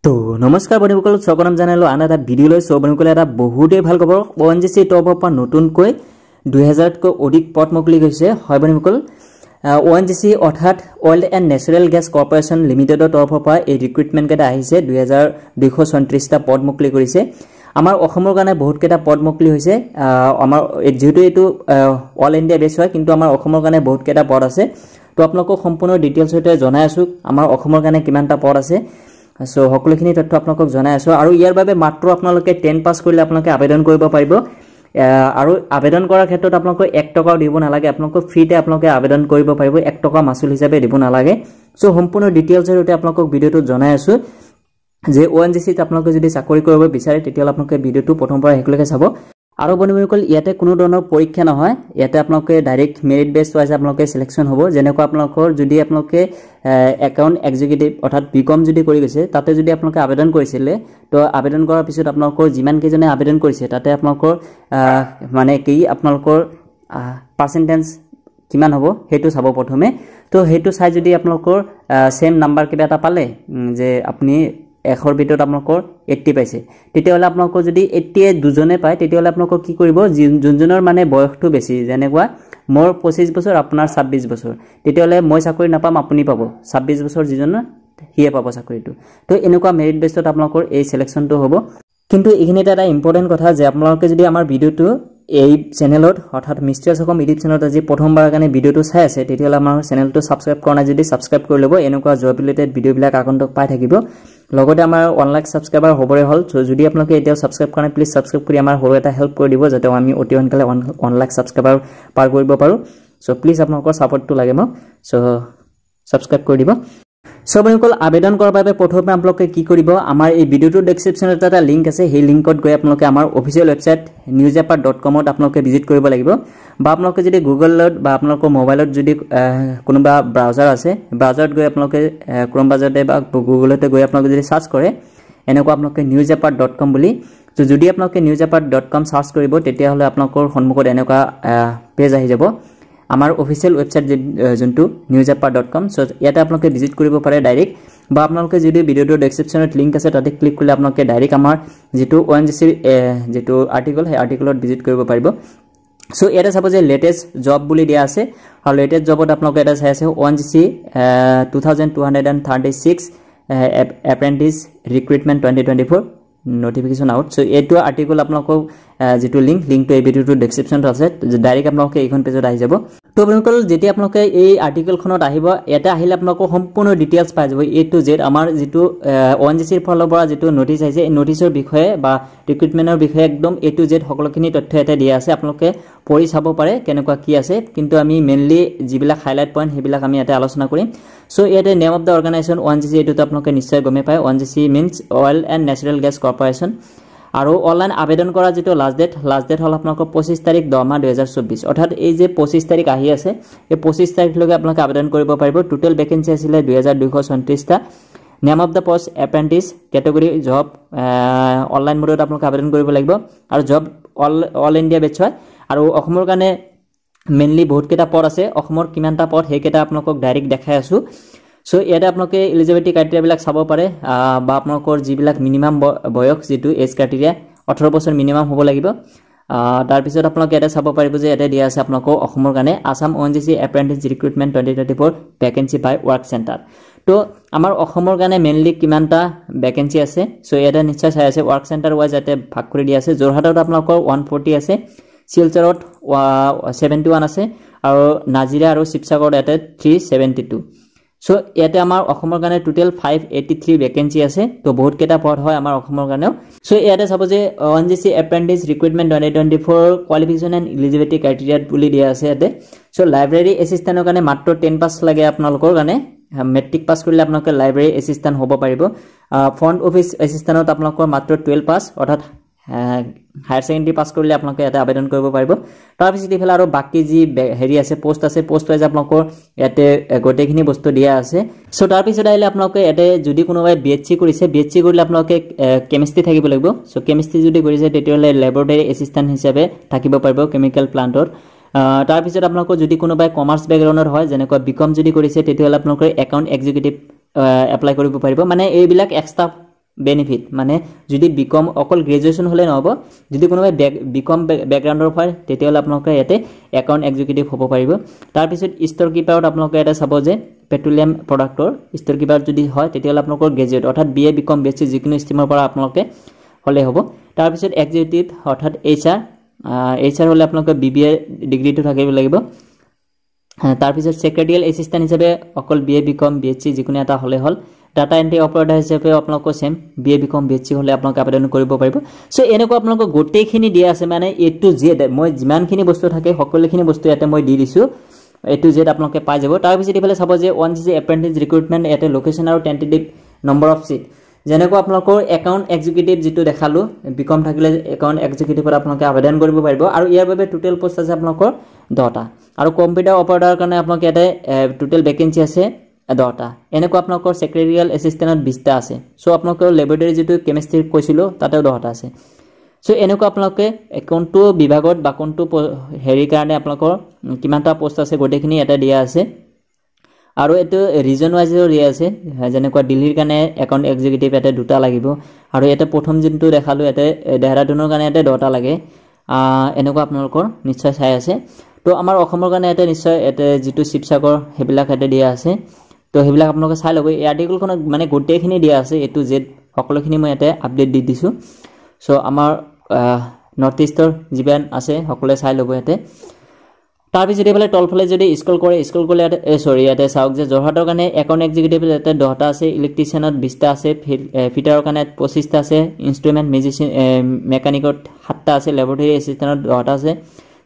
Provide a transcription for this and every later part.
তো নমস্কাৰ বন্ধুসকল স্বাগতম জনালো আন এটা ভিডিঅ লৈ বন্ধুসকল এটা বহুতেই ভাল খবৰ ONGC টপৰ পৰা নতুনকৈ 2000 কৈ অধিক পদ মুকলি হৈছে হয় বন্ধুসকল ONGC অৰ্থাৎ oil and natural gas corporation লিমিটেডৰ তৰফৰ পৰা এই ৰিক্ৰুটমেণ্ট কেটা আহিছে 2234 টা পদ মুকলি কৰিছে আমাৰ অসমৰ কাৰণে বহুত কেটা পদ মুকলি হৈছে আমাৰ যেহেতু এটো অল ইণ্ডিয়া বেছ হয় কিন্তু আমাৰ অসমৰ কাৰণে বহুত কেটা পদ আছে তো আপোনালোকক সম্পূৰ্ণ ডিটেইলছ সৈতে জনাই আছো আমাৰ অসমৰ কাৰণে কিমানটা পদ আছে সো সকলোখিনি তথ্য আপোনালোকক জনাই আছো আৰু ইয়াৰ বাবে মাত্ৰ আপোনালোকে 10 পাস কৰিলে আপোনালোকে আবেদন কৰিব পাৰিব আৰু আবেদন কৰাৰ ক্ষেত্ৰত আপোনালোকক 1 টকাও দিব নালাগে আপোনালোকক ফ্ৰীতে আপোনালোকে আবেদন কৰিব পাৰিব 1 টকা মাসুল হিচাপে দিব নালাগে সো সম্পূৰ্ণ ডিটেইলছৰ সৈতে আপোনালোকক ভিডিওটো জনাই আছো যে ONGC ত আপোনালোকে যদি চাকৰি কৰিব বিচাৰে তেতিয়ালে আপোনালোকে ভিডিওটো প্ৰথমৰ পৰা শেষলৈকে চাব আৰু বন্ধুসকল ইয়াতে কোনো ধৰণৰ পৰীক্ষা নহয় ইয়াতে আপোনালোকে ডাইৰেক্ট মেৰিট বেছ ওয়াইজ আপোনালোকে সিলেকশন হ'ব যেনেকৈ আপোনালোকৰ যদি আপোনালোকে একাউন্ট এক্সিকিউটিভ অৰ্থাৎ বিকম যদি কৰি গৈছে তাতে যদি আপোনালোকে আবেদন কৰিছিলে তো আবেদন কৰাৰ পিছত আপোনালোকৰ যিমান কেজনে আবেদন কৰিছে তাতে আপোনালোকৰ মানে কি আপোনালোকৰ পাৰ্সেন্টেজ কিমান হ'ব হেতু চাব প্ৰথমে তো হেতু চাই যদি আপোনালোকৰ সেম নাম্বাৰ কিবা এটা পালে যে আপুনি এখৰ ভিতৰত আপোনালোকৰ 80 পাইছে তেতিয়াহলে আপোনালোকৰ যদি 80 দুজনে পায় তেতিয়াহলে আপোনালোকৰ কি কৰিব যোনজনৰ মানে বয়সটো বেছি যেনেকুৱা মোৰ 25 বছৰ আপোনাৰ 26 বছৰ তেতিয়াহলে মই চাকৰি নাপাম আপুনি পাব 26 বছৰ যিজন হিয়ে পাব চাকৰিটো তো এনেকুৱা মেৰিট বেছত আপোনালোকৰ এই সিলেকশনটো হ'ব কিন্তু এইখিনিতে এটা ইম্পৰ্টেন্ট কথা যে আপোনালোকে যদি আমাৰ ভিডিওটো এই চেনেলত অৰ্থাৎ মিষ্টাৰ সকম ইউটিউব চেনেলত আজি প্ৰথমবাৰৰ কাৰণে ভিডিওটো চাই আছে তেতিয়াহলে আমাৰ চেনেলটো সাবস্ক্ৰাইব কৰা নাই যদি সাবস্ক্ৰাইব কৰি ল'ব এনেকুৱা জব ৰিলেটেড ভিডিও বিলাক আগন্তুক পাই থাকিব লগতে আমাৰ 1 লাখ সাবস্ক্ৰাইবাৰ হ'বৰে হল যদি আপোনালোকে এতিয়াও সাবস্ক্ৰাইব কৰা নাই প্লিজ সাবস্ক্ৰাইব কৰি আমাৰ হৰ এটা হেল্প কৰি দিব যাতে আমি অতি সোনকালে 1 লাখ সাবস্ক্ৰাইবাৰ পাৰ কৰিব পাৰো সো প্লিজ আপোনালোকৰ সাপোৰ্টটো লাগে মোক সো সাবস্ক্ৰাইব কৰি দিব সো বন্ধুসকল আবেদন কৰাৰ বাবে প্ৰথমে আপোনালোকে কি কৰিব আমাৰ এই ভিডিওটোৰ ডেসক্ৰিপচনত এটা লিংক আছে সেই লিংকত গৈ আপোনালোকে আমাৰ অফিচিয়েল ৱেবসাইট newsapart.com ত আপোনালোকে ভিজিট কৰিব লাগিব বা আপোনালোকে যদি গুগলত বা আপোনালোকৰ মোবাইলত যদি কোনোবা ব্ৰাউজাৰ আছে ব্ৰাউজাৰত গৈ আপোনালোকে ক্ৰোম ব্ৰাউজাৰতে বা গুগলতে গৈ আপোনালোকে যদি সাৰ্চ কৰে এনেকুৱা আপোনালোকে newsapart.com বুলি তো যদি আপোনালোকে newsapart.com সাৰ্চ কৰিব তেতিয়াহলে আপোনালোকৰ সন্মুখত এনেকুৱা পেজ আহি যাব আমাৰ অফিচিয়েল ৱেবসাইট যোনটো newsapart.com সো ইয়াতে আপোনালোকে ভিজিট কৰিব পাৰে ডাইৰেক্ট বা আপোনালোকে যদি ভিডিওটোৰ ডেসক্ৰিপচনত লিংক আছে তাতে ক্লিক কৰিলে আপোনালোকে ডাইৰেক্ট আমাৰ যেটো ONGC যেটো আৰ্টিকল সেই আৰ্টিকলত ভিজিট কৰিব পাৰিব সো এটা চাব যে লেটেস্ট জব বুলি দিয়া আছে আৰু লেটেস্ট জবত আপোনালোকে এটা চাই আছে ONGC 2236 apprentice recruitment 2024 notification out so eto article আপোনালোকক যেটো লিংকটো এই ভিডিওটোৰ ডেসক্ৰিপচনত আছে ডাইৰেক্ট আপোনালোকে এইখন পেজত আহি যাব তো বন্ধুসকল যেতিয়া আপোনালোকে এই আৰ্টিকলখনত আহিব এটা আহিলে আপোনালোকক সম্পূৰ্ণ ডিটেইলছ পাই যাব A to Z আমাৰ যেটো ONGC ৰ ফালৰ পৰা যেটো নোটিছ আহিছে এই নোটিছৰ বিষয়ে বা ৰিক্ৰুটমেন্টৰ বিষয়ে একদম A to Z সকলোখিনি তথ্য এটা দিয়া আছে আপোনালোকে পঢ়ি চাব পাৰে কেনেকুৱা কি আছে কিন্তু আমি মেইনলি যিবিলাক হাইলাইট পইণ্ট হেবিলাক আমি এটা আলোচনা কৰিম সো ইয়াতে name of da organisation ONGC এটো আপোনালোকে নিশ্চয় গমে পায় ONGC means oil and natural gas corporation আৰু অনলাইন আবেদন কৰা যেটো লাষ্ট ডেট হল আপোনালোকৰ 25 তাৰিখ 10 মাহ 2024 অৰ্থাৎ এই যে 25 তাৰিখ আহি আছে এই 25 তাৰিখ লৈকে আপোনালোকে আবেদন কৰিব পাৰিব টোটাল ভ্যাকেন্সি আছিল 2234 টা name of the post apprentice category job online মোডত আপোনালোকে আবেদন কৰিব লাগিব আৰু জব অল ইণ্ডিয়া বেচ হয় আৰু অসমৰ কাৰণে মেইনলি বহুত কেটা পদ আছে অসমৰ কিমানটা পদ হেকেটা আপোনালোকক ডাইৰেক্ট দেখাই আছো সো ইয়াতে আপোনালোকে এলিজিবিলিটি ক্ৰাইটেৰিয়া বিলাক চাব পাৰে বা আপোনালোকৰ যিবিলাক মিনিমাম বয়স যেটো এজ ক্ৰাইটেৰিয়া 18 বছৰ মিনিমাম হ'ব লাগিব তাৰ পিছত আপোনালোকে এটা চাব পাৰিব যে এটা দিয়া আছে আপোনালোকৰ অসমৰ কাৰণে Assam ONGC apprentice recruitment 2024 vacancy by work centre তো আমাৰ অসমৰ কাৰণে মেইনলি কিমানটা ভ্যাকেন্সি আছে সো এটা নিশ্চয় চাই আছে ওয়াৰ্ক সেন্টাৰ ওয়াইজ এটা ভাগ কৰি দিয়া আছে জৰহাটত আপোনালোকৰ 140 আছে শিলচৰত 71 আছে আৰু নাজিৰা আৰু শিৱসাগৰত এটা 372 সো ইয়াতে আমাৰ অসমৰ কাৰণে টোটাল 583 ভ্যাকেন্সি আছে তো বহুত কেটা পদ হয় আমাৰ অসমৰ কাৰণে সো ইয়াতে চাব যে ONGC apprentice recruitment 2024 qualification and eligibility criteria বুলি দিয়া আছে ইয়াতে সো লাইব্ৰেৰী এসিস্ট্যান্টৰ কাৰণে মাত্ৰ 10 পাস লাগে আপোনালোকৰ কাৰণে মেট্ৰিক পাস কৰিলে আপোনালোকে লাইব্ৰেৰী এসিস্ট্যান্ট হ'ব পাৰিব ফ্ৰন্ট অফিস এসিস্ট্যান্টত আপোনালোকৰ মাত্ৰ 12 পাস অৰ্থাৎ হায়াৰ সেকেন্ডাৰী পাস কৰিলে আপোনালোকে এটা আবেদন কৰিব পাৰিব তাৰ পিছত ইফালে আৰু বাকি যি হেৰি আছে পোষ্ট ওয়াইজ আপোনালোকৰ ইয়াতে গোটেইখিনি বস্তু দিয়া আছে সো তাৰ পিছত আহিলে আপোনালোকে ইয়াতে যদি কোনোবাই BHC কৰিছে BHC কৰিলে আপোনালোকে কেমিষ্ট্ৰি থাকিব লাগিব সো কেমিষ্ট্ৰি যদি কৰিছে তেতিয়াহলে ল্যাবৰেটৰী এসিস্ট্যান্ট হিচাপে থাকিব পাৰিব কেমিক্যাল প্লান্টৰ তাৰ পিছত আপোনালোকৰ যদি কোনোবাই কমাৰ্চ ব্যাকগ্ৰাউণ্ডৰ হয় যেনেকৈ বিকম যদি কৰিছে তেতিয়াহলে আপোনালোকে একাউন্ট এক্সিকিউটিভ এপ্লাই কৰিব পাৰিব মানে এইবিলাক এক্সট্ৰা বেনিফিট মানে যদি বিকম অকল গ্ৰেজুৱেশ্যন হ'লে নহ'ব যদি কোনোবাই বিকম বেকগ্ৰাউণ্ডৰ হয় তেতিয়াহ'লে আপোনালোকে ইয়াতে একাউণ্ট এক্সিকিউটিভ হ'ব পাৰিব তাৰপিছত ষ্ট'ৰ কিপাৰত আপোনালোকে এটা চাব যে পেট্ৰলিয়াম প্ৰডাক্টৰ ষ্ট'ৰ কিপাৰ যদি হয় তেতিয়াহ'লে আপোনালোকৰ গ্ৰেজুৱেট অৰ্থাৎ BA বিকম BSc যিকোনো ষ্ট্ৰীমৰ পৰা আপোনালোকে হ'লে হ'ব তাৰপিছত এক্সিকিউটিভ অৰ্থাৎ HR হ'লে আপোনালোকে BBA ডিগ্ৰীটো থাকিব লাগিব তাৰপিছত সেক্ৰেটাৰিয়েল এছিষ্টেণ্ট হিচাপে অকল BA বিকম BSc যিকোনো এটা হ'লে হ'ল ডাটা এন্ট্ৰি অপাৰেটৰ হিচাপে আপোনালোকৰ সেম BA বিকম BSc হ'লে আপোনালোকে আবেদন কৰিব পাৰিব সো এনেকুৱা আপোনালোকৰ গোটেইখিনি দিয়া আছে মানে A to Z মই যিমানখিনি বস্তু থাকে সকলোখিনি বস্তু ইয়াতে মই দি দিছো A to Z আপোনালোকে পাই যাব তাৰপিছত ইফালে চাব যে ONGC এপ্ৰেন্টিছ ৰিক্ৰুটমেন্ট ইয়াতে লোকেশন আৰু টেন্টেটিভ নম্বৰ অফ সিট যেনেকৈ আপোনালোকৰ একাউণ্ট এক্সিকিউটিভ যেটো দেখালো বিকম থাকিলে একাউণ্ট এক্সিকিউটিভৰ আপোনালোকে আবেদন কৰিব পাৰিব আৰু ইয়াৰ বাবে টোটাল পোষ্ট আছে আপোনালোকৰ 10টা আৰু কম্পিউটাৰ অপাৰেটৰৰ কাৰণে আপোনালোকে ইয়াতে টোটাল ভেকেন্সি আছে 10টা এনেকৈ আপোনালোকৰ সেক্ৰেটাৰিয়েল এছিষ্টেণ্টত 20টা আছে সো আপোনালোকৰ ল্যাবৰেটৰী যেটো কেমিষ্ট্ৰি কৈছিলো তাতেও 10টা আছে সো এনেকৈ আপোনালোকে কোনটো বিভাগত বা কোনটো হেৰি কাৰণে আপোনালোকৰ কিমানটা পোষ্ট আছে গোটেইখিনি এটা দিয়া আছে আৰু এটো ৰিজন ওয়াইজও দিয়া আছে যেনেকৈ দিল্লীৰ কাৰণে একাউণ্ট এক্সিকিউটিভ এটা দুটা লাগিব আৰু এটা প্ৰথম যেটো দেখালো এটা দেহৰাদুনৰ কাৰণে এটা 10টা লাগে এনেকৈ আপোনালোকৰ নিশ্চয় চাই আছে তো আমাৰ অসমৰ কাৰণে এটা নিশ্চয় এটা যেটো শিৱসাগৰ হেবিলাক এটা দিয়া আছে তো হেবিলাক আপোনালোকে চাই ল'ব এই আৰ্টিকলখন মানে গোটেইখিনি দিয়া আছে A to Z সকলোখিনি মই এটা আপডেট দি দিছো সো আমাৰ নৰ্থ ইষ্টৰ যিমান আছে সকলে চাই ল'ব ইয়াতে তাৰপিছত এফালে তলফালে যদি স্ক্ৰল কৰে ইয়াতে চাওক যে জৰহাটৰ কাৰণে একাউণ্ট এক্সিকিউটিভ এটা 10টা আছে ইলেক্ট্ৰিচিয়ানত 20টা আছে ফিটাৰৰ কাৰণে 25টা আছে ইনষ্ট্ৰুমেন্ট মিউজিচিয়ান মেকানিকত 7টা আছে ল্যাবৰেটৰী এছিষ্টেণ্টত 10টা আছে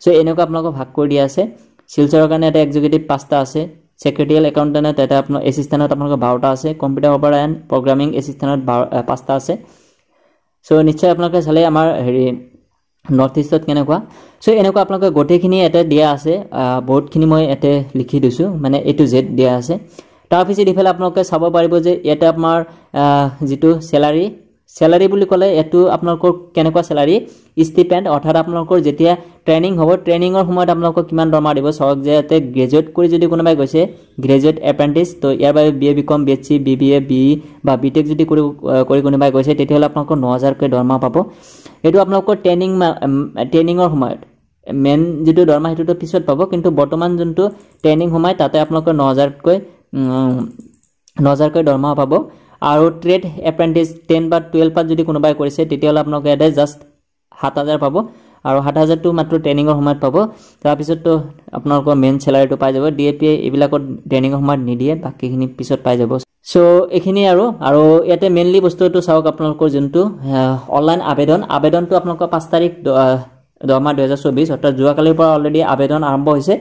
সো এনেকুৱা আপোনালোকক ভাগ কৰি দিয়া আছে শিলচৰৰ কাৰণে এটা এক্সিকিউটিভ 5টা আছে সেক্ৰেটাৰিয়েল একাউণ্টেণ্টত এটা আপোনাৰ এছিষ্টেণ্টত আপোনালোকৰ 12টা আছে কম্পিউটাৰ অপাৰেটৰ এণ্ড প্ৰগ্ৰামিং এছিষ্টেণ্টত 5টা আছে সো নিশ্চয় আপোনালোকে চালে আমাৰ হেৰি নৰ্থ ইষ্টত কেনেকুৱা সো এনেকুৱা আপোনালোকে গোটেইখিনি এটা দিয়া আছে বহুতখিনি মই এতে লিখি দিছো মানে A to Z দিয়া আছে তাৰপিছত ইফালে আপোনালোকে চাব পাৰিব যে এটা আপোনাৰ যেটো স্যালাৰি বুলি ক'লে এটো আপোনালোকৰ কেনেকুৱা স্যালাৰি ষ্টিপেন্ড অৰ্থাৎ আপোনালোকৰ যেতিয়া ট্ৰেনিং হ'ব ট্ৰেনিংৰ সময়ত আপোনালোকক কিমান দৰমহা দিব চাওক যে এতে গ্ৰেজুৱেট কৰি যদি কোনোবাই গৈছে গ্ৰেজুৱেট এপ্ৰেন্টিছ তো ইয়াৰ বাবে BA BCom BSc BBA BE বা BTech যদি কৰি কোনোবাই গৈছে তেতিয়াহ'লে আপোনালোকৰ 9000 কৈ দৰমহা পাব এটো আপোনালোকৰ ট্ৰেনিংৰ সময়ত মেন যেটো দৰমহা হেতুটো পিছত পাব কিন্তু বৰ্তমান যোনটো ট্ৰেনিং সময় তাতে আপোনালোকৰ 9000 কৈ দৰমহা পাব আৰু ট্ৰেড এপ্ৰেন্টিছ 10 বা 12 পাত যদি কোনোবাই কৰিছে তেতিয়াহ'লে আপোনালোকে এটা জাস্ট 7000 পাব আৰু 7000 টো মাত্ৰ ট্ৰেনিংৰ সময়ত পাব তাৰ পিছত তো আপোনালোকৰ মেন স্যালাৰিটো পাই যাব DAPA এইবিলাকত ট্ৰেনিংৰ সময়ত নিদিয়ে বাকিখিনি পিছত পাই যাব সো এখিনি আৰু ইয়াতে মেইনলি বস্তুটো চাওক আপোনালোকৰ যোনটো অনলাইন আবেদনটো আপোনালোকৰ 5 তাৰিখ 10 মাহ 2024 অৰ্থাৎ যোৱাকালিৰ পৰা অলৰেডি আবেদন আৰম্ভ হৈছে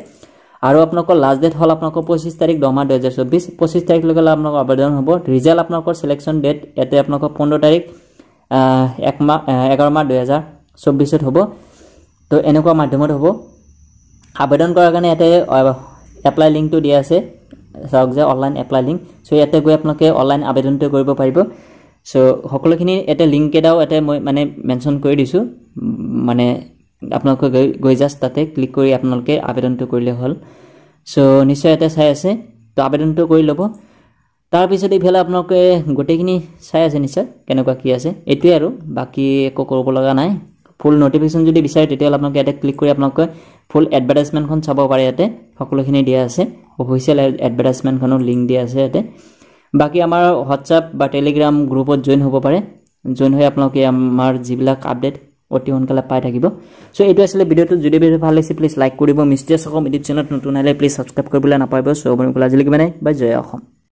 আৰু আপোনালোকৰ লাষ্ট ডেট হল আপোনালোকৰ 25 তাৰিখ 10 মাহ 2024 25 তাৰিখ লৈকে আপোনালোকৰ আবেদন হ'ব ৰিজাল্ট আপোনালোকৰ সিলেকশন ডেট এতে আপোনালোকৰ 15 তাৰিখ 11 মাহ 2024 হ'ব তো এনেকুৱা মাধ্যমত হ'ব আবেদন কৰাৰ কাৰণে এতে এপ্লাই লিংকটো দিয়া আছে চাওক যে অনলাইন এপ্লাই লিংক সো ইয়াতে গৈ আপোনালোকে অনলাইন আবেদনটো কৰিব পাৰিব সো সকলোখিনি এতে লিংক এটাও এতে মই মানে মেনশন কৰি দিছো মানে আপোনালোকে গৈ জাস্ট তাতে ক্লিক কৰি আপোনালোকে আবেদনটো কৰিলে হ'ল সো নিশ্চয় এতে চাই আছে তো আবেদনটো কৰি ল'ব তাৰ পিছত ইফালে আপোনালোকে গোটেইখিনি চাই আছে নিশ্চয় কেনেকুৱা কি আছে এটোই আৰু বাকি একো কৰিব লগা নাই ফুল নোটিফিকেশন যদি বিচাৰে তেতিয়াহ'লে আপোনালোকে এটা ক্লিক কৰি আপোনালোকে ফুল এডভাৰটাইজমেন্টখন চাব পাৰে ইয়াতে সকলোখিনি দিয়া আছে অফিচিয়েল এডভাৰটাইজমেন্টখনৰ লিংক দিয়া আছে ইয়াতে বাকি আমাৰ WhatsApp বা Telegram গ্ৰুপত জয়েন হ'ব পাৰে জয়েন হৈ আপোনালোকে আমাৰ যিবিলাক আপডেট অতি সোনকালে পাই থাকিব সো এটো আসলে ভিডিওটো যদি ভিডিও ভাল লাগিছে প্লিজ লাইক কৰিব মিষ্টেছ অসম এডিট চেনেলত নতুন আহিলে প্লিজ সাবস্ক্ৰাইব কৰিবলৈ নাপাহৰিব সো বন্ধুসকল আজিলৈকে মানে বাই জয় অসম